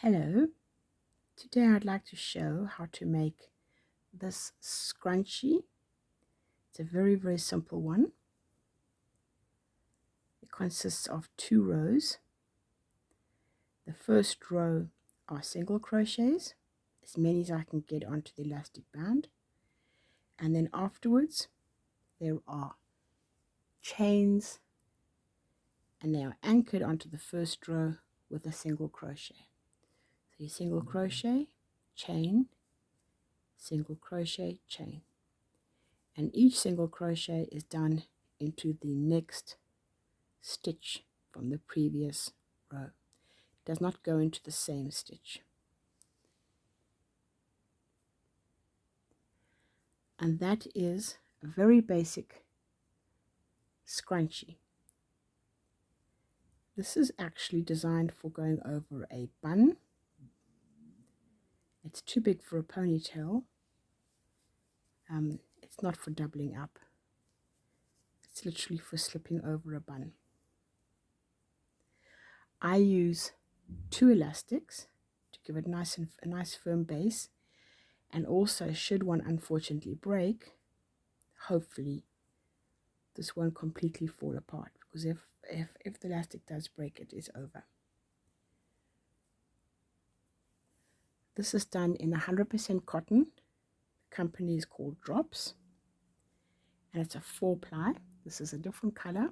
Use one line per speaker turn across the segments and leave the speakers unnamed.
Hello, today I'd like to show how to make this scrunchie. It's a very simple one. It consists of 2 rows. The first row are single crochets, as many as I can get onto the elastic band, and then afterwards there are chains, and they are anchored onto the first row with a single crochet. So you single crochet, chain, single crochet, chain, and each single crochet is done into the next stitch from the previous row. It does not go into the same stitch. And that is a very basic scrunchie. This is actually designed for going over a bun. It's too big for a ponytail. It's not for doubling up. It's literally for slipping over a bun. I use 2 elastics to give it a nice firm base, and also, should one unfortunately break, hopefully this won't completely fall apart, because if the elastic does break, it is over. This is done in 100% cotton. The company is called Drops, and it's a 4-ply. This is a different color,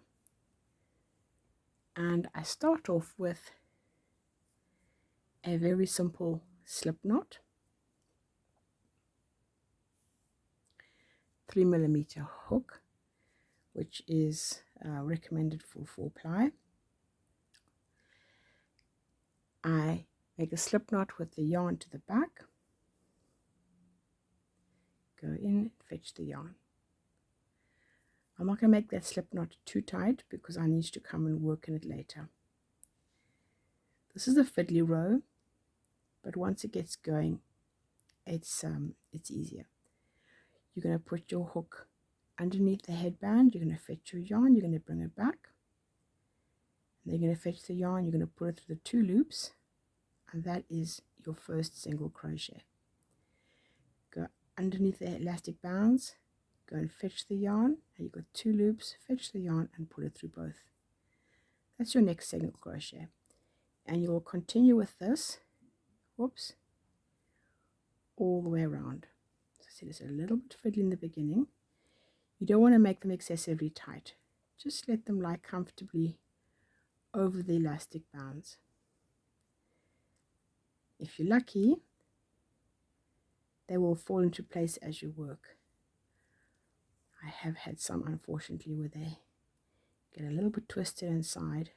and I start off with a very simple slip knot, 3mm hook, which is recommended for 4-ply. I make a slip knot with the yarn to the back, go in, fetch the yarn. I'm not going to make that slip knot too tight because I need to come and work in it later. This is a fiddly row, but once it gets going, it's easier. You're going to put your hook underneath the headband, you're going to fetch your yarn, you're going to bring it back, and then you're going to fetch the yarn, you're going to put it through the 2 loops, and that is your first single crochet. Go underneath the elastic bands, go and fetch the yarn, and you've got 2 loops, fetch the yarn and pull it through both. That's your next single crochet, and you will continue with this, whoops, all the way around. So I said it's a little bit fiddly in the beginning. You don't want to make them excessively tight. Just let them lie comfortably over the elastic bands. If you're lucky, they will fall into place as you work. I have had some, unfortunately, where they get a little bit twisted inside,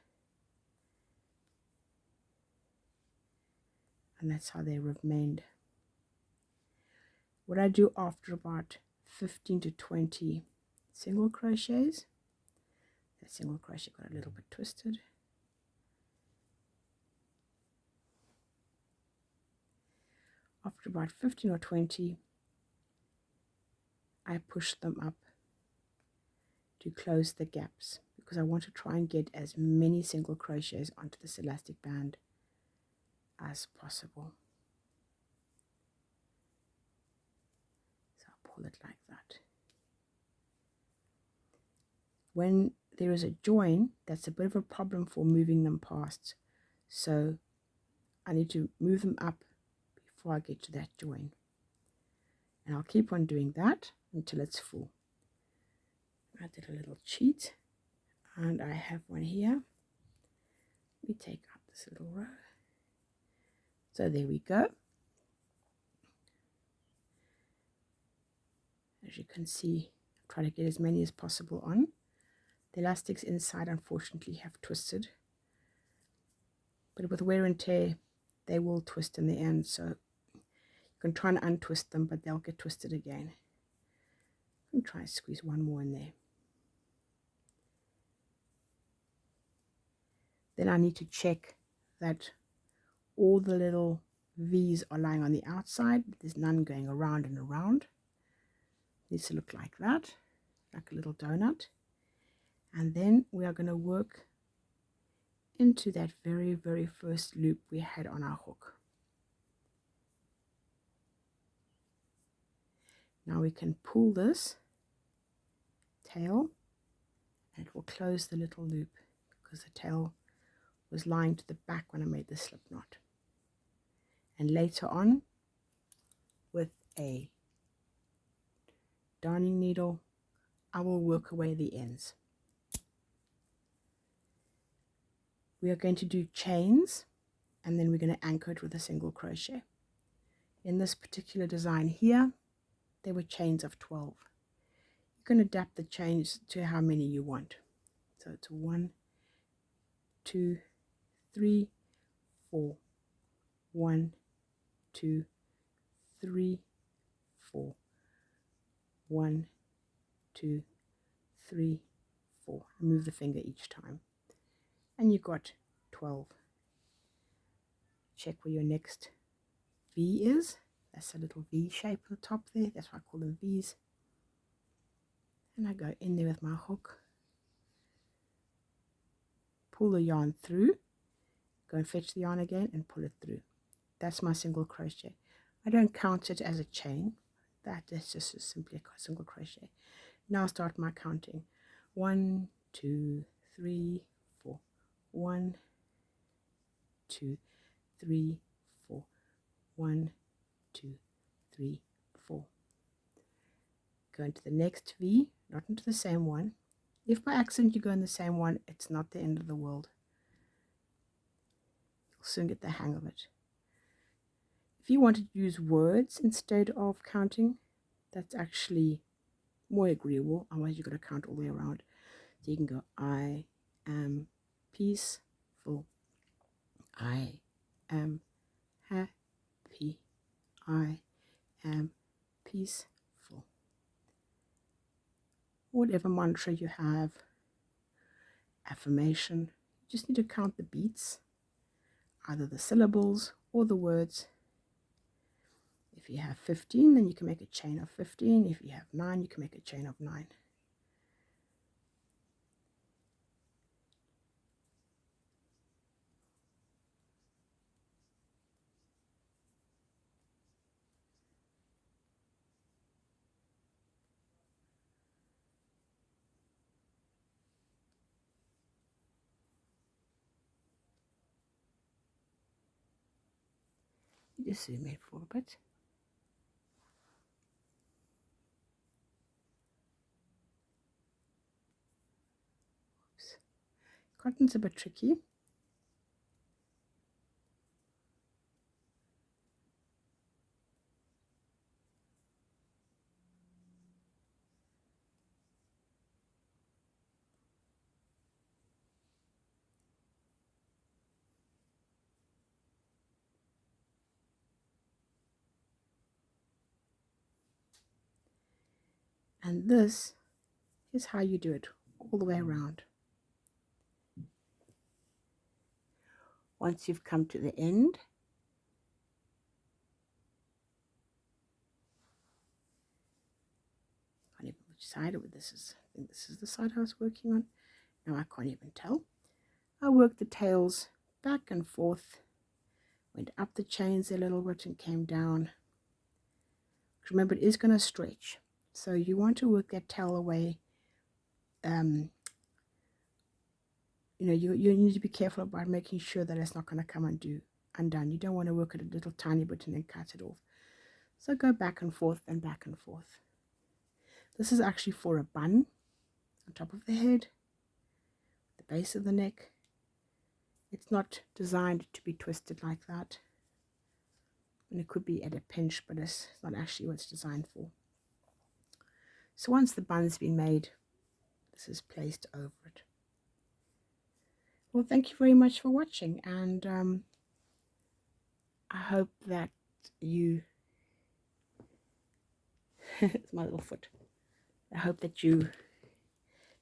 and that's how they remained. What I do after about 15 to 20 single crochets, that single crochet got a little bit twisted. After about 15 or 20, I push them up to close the gaps, because I want to try and get as many single crochets onto this elastic band as possible. So I'll pull it like that. When there is a join, that's a bit of a problem for moving them past, so I need to move them up before I get to that join, and I'll keep on doing that until it's full. I did a little cheat, and I have one here. Let me take out this little row. So there we go. As you can see, try to get as many as possible on. The elastics inside unfortunately have twisted, but with wear and tear they will twist in the end, so you can try and untwist them, but they'll get twisted again. And try and squeeze one more in there. Then I need to check that all the little V's are lying on the outside. There's none going around and around. It needs to look like that, like a little donut. And then we are going to work into that very first loop we had on our hook. Now we can pull this tail and it will close the little loop because the tail was lying to the back when I made the slip knot. And later on, with a darning needle, I will work away the ends. We are going to do chains, and then we're going to anchor it with a single crochet. In this particular design here, there were chains of 12. You can adapt the chains to how many you want. So it's 1, 2, 3, 4. 1, 2, 3, 4. 1, 2, 3, 4. Move the finger each time. And you've got 12. Check where your next V is. That's a little V shape at the top there. That's why I call them V's. And I go in there with my hook. Pull the yarn through. Go and fetch the yarn again and pull it through. That's my single crochet. I don't count it as a chain. That is just simply a single crochet. Now start my counting. 1, 2, 3, 4. 1, 2, 3, 4. 1, 2, 3, 4. Go into the next V, not into the same one. If by accident you go in the same one, it's not the end of the world. You'll soon get the hang of it. If you want to use words instead of counting, that's actually more agreeable. Otherwise you've got to count all the way around. So you can go, I am peaceful. I am happy. I am peaceful. Whatever mantra you have, affirmation, you just need to count the beats, either the syllables or the words. If you have 15, then you can make a chain of 15. If you have 9, you can make a chain of 9. Just zoom in for a bit. Oops. Cotton's a bit tricky. And this is how you do it all the way around. Once you've come to the end, I can't even which side this is. I think this is the side I was working on. Now I can't even tell. I worked the tails back and forth, went up the chains a little bit and came down. Remember, it is going to stretch, so you want to work that tail away. You need to be careful about making sure that it's not going to come undone. You don't want to work it a little tiny bit and then cut it off. So go back and forth and back and forth. This is actually for a bun on top of the head, the base of the neck. It's not designed to be twisted like that. And it could be at a pinch, but it's not actually what it's designed for. So once the bun's been made, this is placed over it. Well, thank you very much for watching, and I hope that you it's my little foot. I hope that you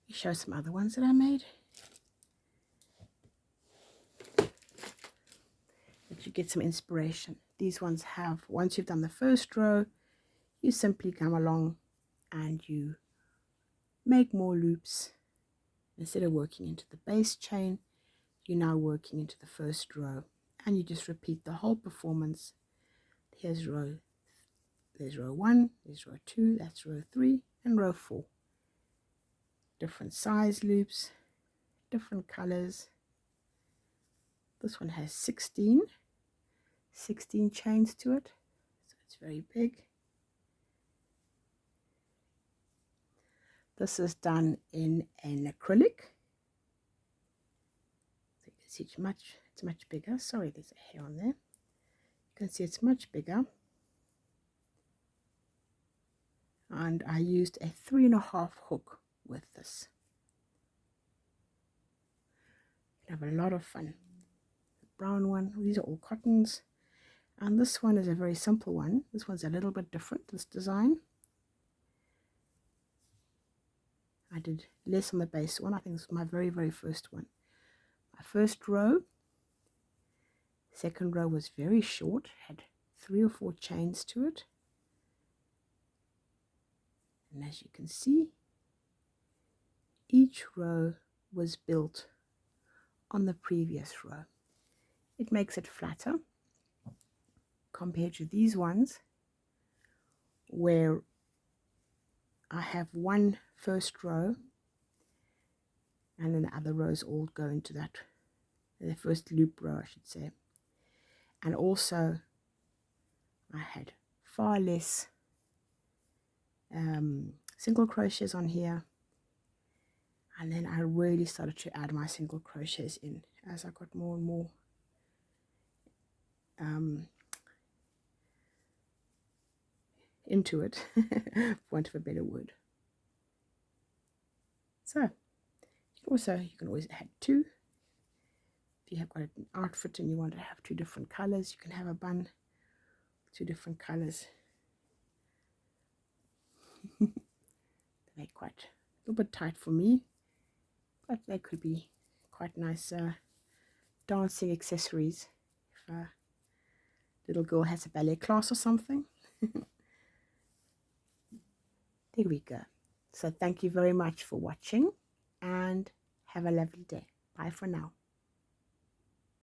show some other ones that I made, that you get some inspiration. These ones have, once you've done the first row, you simply come along and you make more loops. Instead of working into the base chain, you're now working into the first row, and you just repeat the whole performance. Here's row there's row 1, there's row 2, that's row 3, and row 4. Different size loops, different colors. This one has 16 chains to it, so it's very big. This is done in an acrylic. So you can see it's much bigger. Sorry, there's a hair on there. You can see it's much bigger. And I used a 3.5 hook with this. You can have a lot of fun. The brown one, these are all cottons. And this one is a very simple one. This one's a little bit different, this design. I did less on the base one. I think this was my very first one. My first row, second row was very short, had 3 or 4 chains to it. And as you can see, each row was built on the previous row. It makes it flatter compared to these ones where I have one first row and then the other rows all go into that, the first loop row I should say. And also I had far less single crochets on here, and then I really started to add my single crochets in as I got more and more into it, for want of a better word. So you can always add 2. If you have got an outfit and you want to have 2 different colors, you can have a bun, 2 different colors. They're quite a little bit tight for me, but they could be quite nice dancing accessories if a little girl has a ballet class or something. There we go. So thank you very much for watching and have a lovely day. Bye for now.